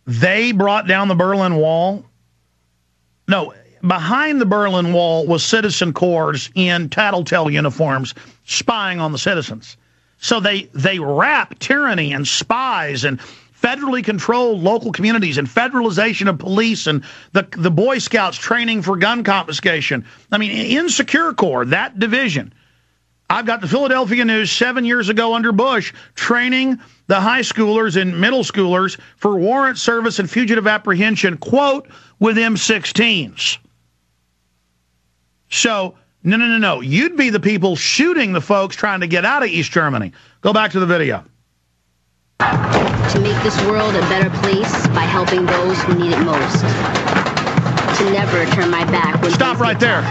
They brought down the Berlin Wall. No, behind the Berlin Wall was Citizen Corps in tattletale uniforms spying on the citizens. So they wrap tyranny and spies and federally controlled local communities and federalization of police and the Boy Scouts training for gun confiscation. I mean, in Secure Corps, that division, I've got the Philadelphia News 7 years ago under Bush training the high schoolers and middle schoolers for warrant service and fugitive apprehension, quote, with M16s. So, no. You'd be the people shooting the folks trying to get out of East Germany. Go back to the video. To make this world a better place by helping those who need it most. To never turn my back. Stop right there.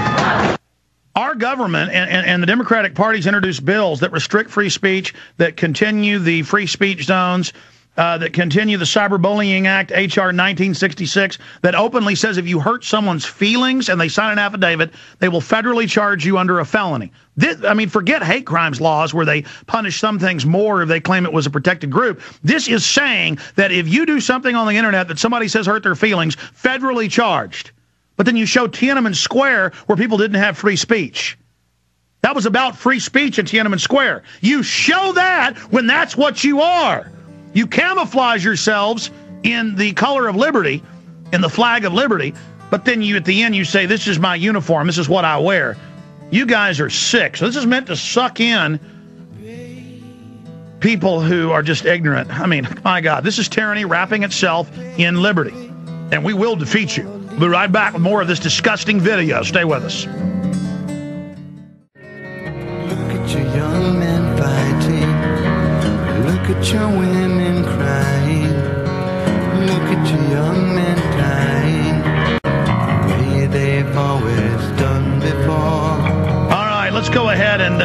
Our government and the Democratic Party's introduced bills that restrict free speech, that continue the free speech zones, that continue the Cyberbullying Act, H.R. 1966, that openly says if you hurt someone's feelings and they sign an affidavit, they will federally charge you under a felony. Forget hate crimes laws where they punish some things more if they claim it was a protected group. This is saying that if you do something on the internet that somebody says hurt their feelings, federally charged. But then you show Tiananmen Square where people didn't have free speech. That was about free speech at Tiananmen Square. You show that when that's what you are. You camouflage yourselves in the color of liberty, in the flag of liberty, but then you, at the end, you say, this is my uniform, this is what I wear. You guys are sick. So this is meant to suck in people who are just ignorant. I mean, my God, this is tyranny wrapping itself in liberty. And we will defeat you. We'll be right back with more of this disgusting video. Stay with us. Look at your young men fighting. Look at your women crying. Look at your young men dying. The way they've always done before. All right, let's go ahead and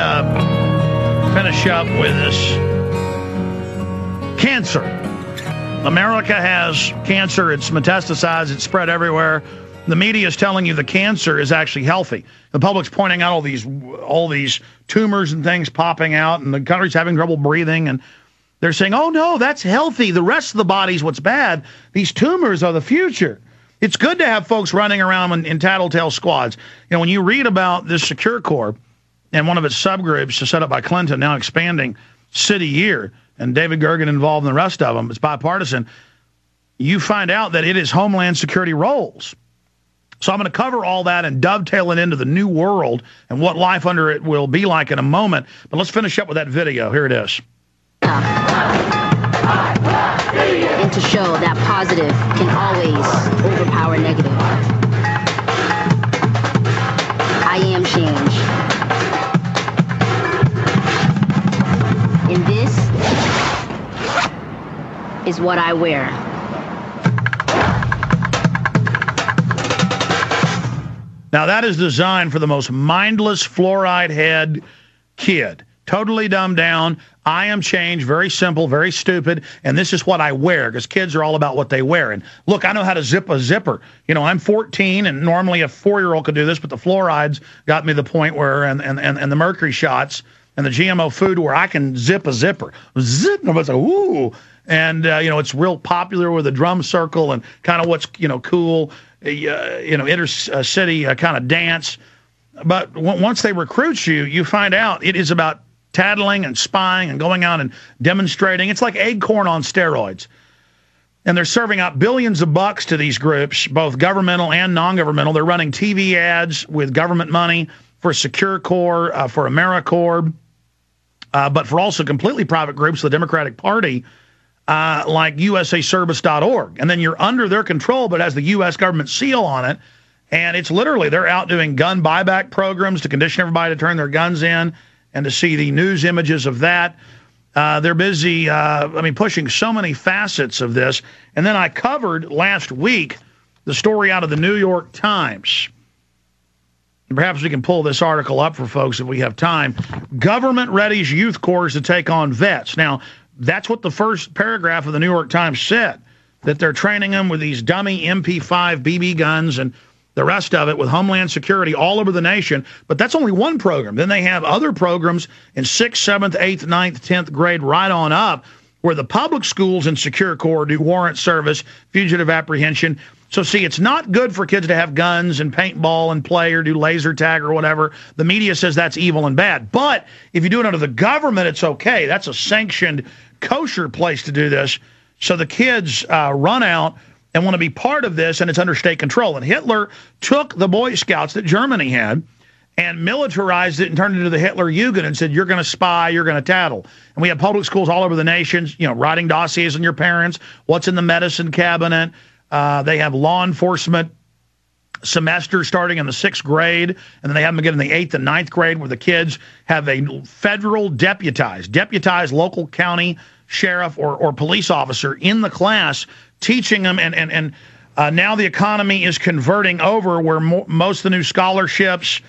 finish up with this. Cancer. America has cancer. It's metastasized. It's spread everywhere. The media is telling you the cancer is actually healthy. The public's pointing out all these tumors and things popping out, and the country's having trouble breathing, and they're saying, oh, no, that's healthy. The rest of the body's what's bad. These tumors are the future. It's good to have folks running around in tattletale squads. You know, when you read about this Secure Corps and one of its subgroups set up by Clinton, now expanding City Year, and David Gergen involved in the rest of them, it's bipartisan, you find out that it is Homeland Security roles. So I'm going to cover all that and dovetail it into the new world and what life under it will be like in a moment. But let's finish up with that video. Here it is. And to show that positive can always overpower negative. I am change. And this is what I wear. Now, that is designed for the most mindless, fluoride head kid. Totally dumbed down. I am change. Very simple, very stupid. And this is what I wear, because kids are all about what they wear. And look, I know how to zip a zipper. You know, I'm 14, and normally a 4-year-old could do this, but the fluorides got me to the point where, and the mercury shots and the GMO food where I can zip a zipper. Zip, and it's like, ooh. And, you know, it's real popular with the drum circle and kind of what's, you know, cool, inner city kind of dance. But once they recruit you, you find out it is about tattling and spying and going out and demonstrating. It's like Acorn on steroids. And they're serving out billions of bucks to these groups, both governmental and non-governmental. They're running TV ads with government money for Secure Corps, for AmeriCorps, but for also completely private groups, the Democratic Party, like USAService.org. And then you're under their control, but has the U.S. government seal on it. And it's literally, they're out doing gun buyback programs to condition everybody to turn their guns in and to see the news images of that. They're busy, pushing so many facets of this. And then I covered last week the story out of the New York Times. Perhaps we can pull this article up for folks if we have time. Government readies youth corps to take on vets. Now, that's what the first paragraph of the New York Times said, that they're training them with these dummy MP5 BB guns and the rest of it with Homeland Security all over the nation. But that's only one program. Then they have other programs in 6th, 7th, 8th, 9th, 10th grade right on up where the public schools in Secure Corps do warrant service, fugitive apprehension. So, see, it's not good for kids to have guns and paintball and play or do laser tag or whatever. The media says that's evil and bad. But if you do it under the government, it's okay. That's a sanctioned, kosher place to do this. So the kids run out and want to be part of this, and it's under state control. And Hitler took the Boy Scouts that Germany had and militarized it and turned it into the Hitler Jugend and said, you're going to spy, you're going to tattle. And we have public schools all over the nation, writing dossiers on your parents, what's in the medicine cabinet. They have law enforcement semester starting in the 6th grade, and then they have them again in the 8th and 9th grade, where the kids have a federal deputized local county sheriff or police officer in the class teaching them. And now the economy is converting over where most of the new scholarships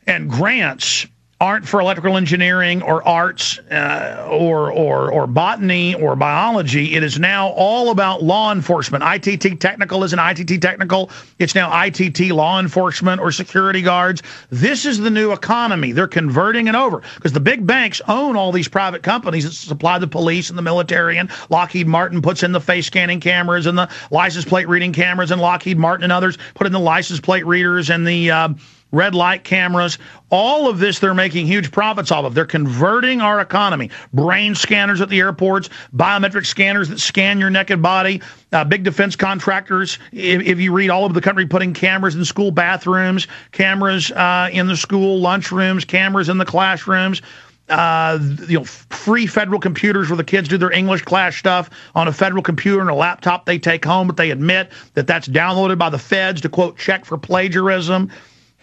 and grants aren't for electrical engineering or arts or botany or biology. It is now all about law enforcement. ITT Technical isn't ITT Technical. It's now ITT Law Enforcement or security guards. This is the new economy. They're converting it over because the big banks own all these private companies that supply the police and the military, and Lockheed Martin puts in the face scanning cameras and the license plate reading cameras, and Lockheed Martin and others put in the license plate readers and the red light cameras. All of this they're making huge profits off of. They're converting our economy. Brain scanners at the airports, biometric scanners that scan your naked body, big defense contractors, if you read all over the country, putting cameras in school bathrooms, cameras in the school lunchrooms, cameras in the classrooms. Free federal computers where the kids do their English class stuff on a federal computer and a laptop they take home, but they admit that that's downloaded by the feds to, quote, check for plagiarism.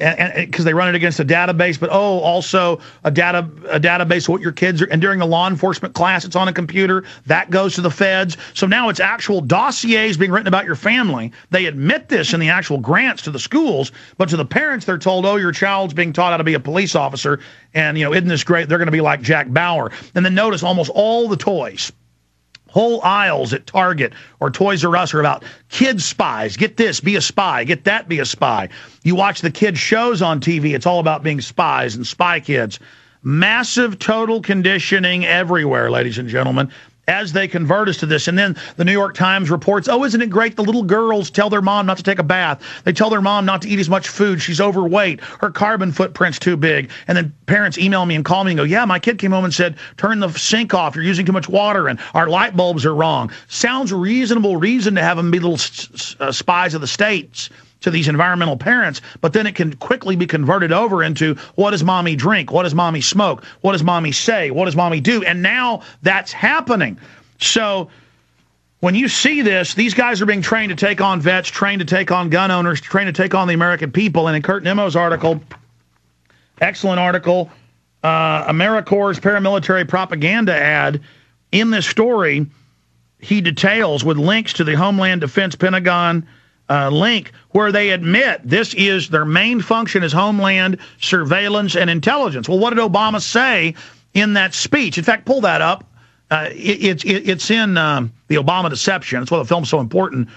And because they run it against a database, but also a database of what your kids are. And during the law enforcement class, it's on a computer that goes to the feds. So now it's actual dossiers being written about your family. They admit this in the actual grants to the schools, but to the parents, they're told, "Oh, your child's being taught how to be a police officer, and isn't this great? They're going to be like Jack Bauer." And then notice almost all the toys. Whole aisles at Target or Toys R Us are about kid spies. Get this, be a spy. Get that, be a spy. You watch the kids' shows on TV, it's all about being spies and spy kids. Massive total conditioning everywhere, ladies and gentlemen, as they convert us to this. And then the New York Times reports, oh, isn't it great? The little girls tell their mom not to take a bath. They tell their mom not to eat as much food. She's overweight. Her carbon footprint's too big. And then parents email me and call me and go, yeah, my kid came home and said, turn the sink off. You're using too much water and our light bulbs are wrong. Sounds reasonable reason to have them be little spies of the states to these environmental parents, but then it can quickly be converted over into, what does mommy drink? What does mommy smoke? What does mommy say? What does mommy do? And now that's happening. So when you see this, these guys are being trained to take on vets, trained to take on gun owners, trained to take on the American people. And in Kurt Nimmo's article, excellent article, AmeriCorps' paramilitary propaganda ad, in this story, he details with links to the Homeland Defense Pentagon link where they admit this is their main function is homeland surveillance and intelligence. Well, what did Obama say in that speech? In fact, pull that up. It's in the Obama Deception. That's why the film's so important.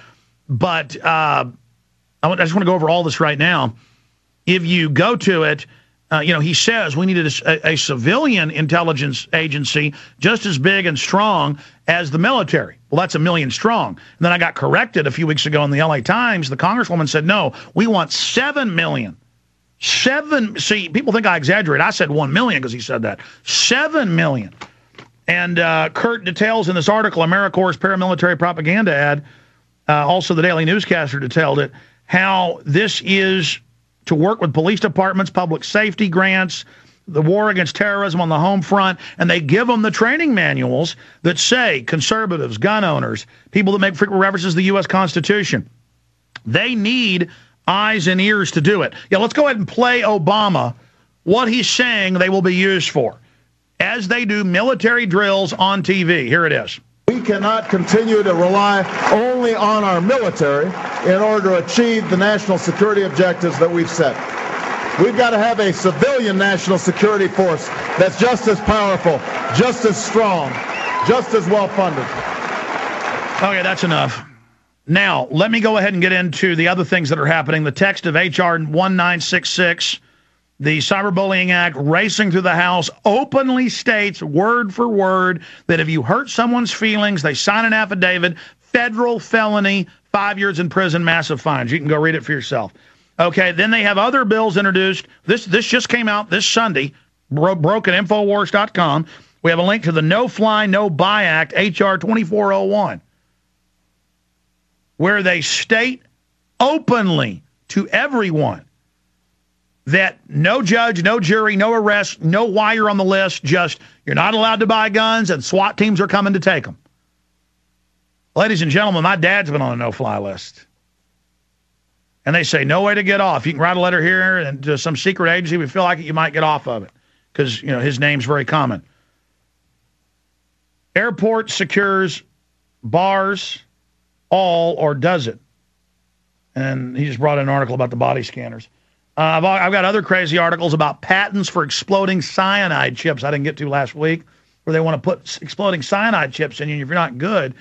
But I just want to go over all this right now. If you go to it, he says we needed a civilian intelligence agency just as big and strong as the military. Well, that's 1 million strong. And then I got corrected a few weeks ago in the LA Times. The congresswoman said, no, we want 7 million. See, people think I exaggerate. I said 1 million because he said that. 7 million. And Kurt details in this article, AmeriCorps' paramilitary propaganda ad, also the Daily Newscaster detailed it, how this is to work with police departments, public safety grants, the war against terrorism on the home front, and they give them the training manuals that say conservatives, gun owners, people that make frequent references to the U.S. Constitution. They need eyes and ears to do it. Yeah, let's go ahead and play Obama, what he's saying they will be used for, as they do military drills on TV. Here it is. We cannot continue to rely only on our military in order to achieve the national security objectives that we've set. We've got to have a civilian national security force that's just as powerful, just as strong, just as well funded. Okay, that's enough. Now, let me go ahead and get into the other things that are happening. The text of H.R. 1966 the Cyberbullying Act, racing through the House, openly states word for word that if you hurt someone's feelings, they sign an affidavit, federal felony, 5 years in prison, massive fines. You can go read it for yourself. Okay, then they have other bills introduced. This just came out this Sunday, broke at Infowars.com. We have a link to the No Fly, No Buy Act, H.R. 2401, where they state openly to everyone that no judge, no jury, no arrest, no why you're on the list, just you're not allowed to buy guns and SWAT teams are coming to take them. Ladies and gentlemen, my dad's been on a no-fly list. And they say, no way to get off. You can write a letter here and to some secret agency. We feel like it, you might get off of it because, you know, his name's very common. Airport secures bars all or does it? And he just brought in an article about the body scanners. I've got other crazy articles about patents for exploding cyanide chips I didn't get to last week, where they want to put exploding cyanide chips in you. And if you're not good,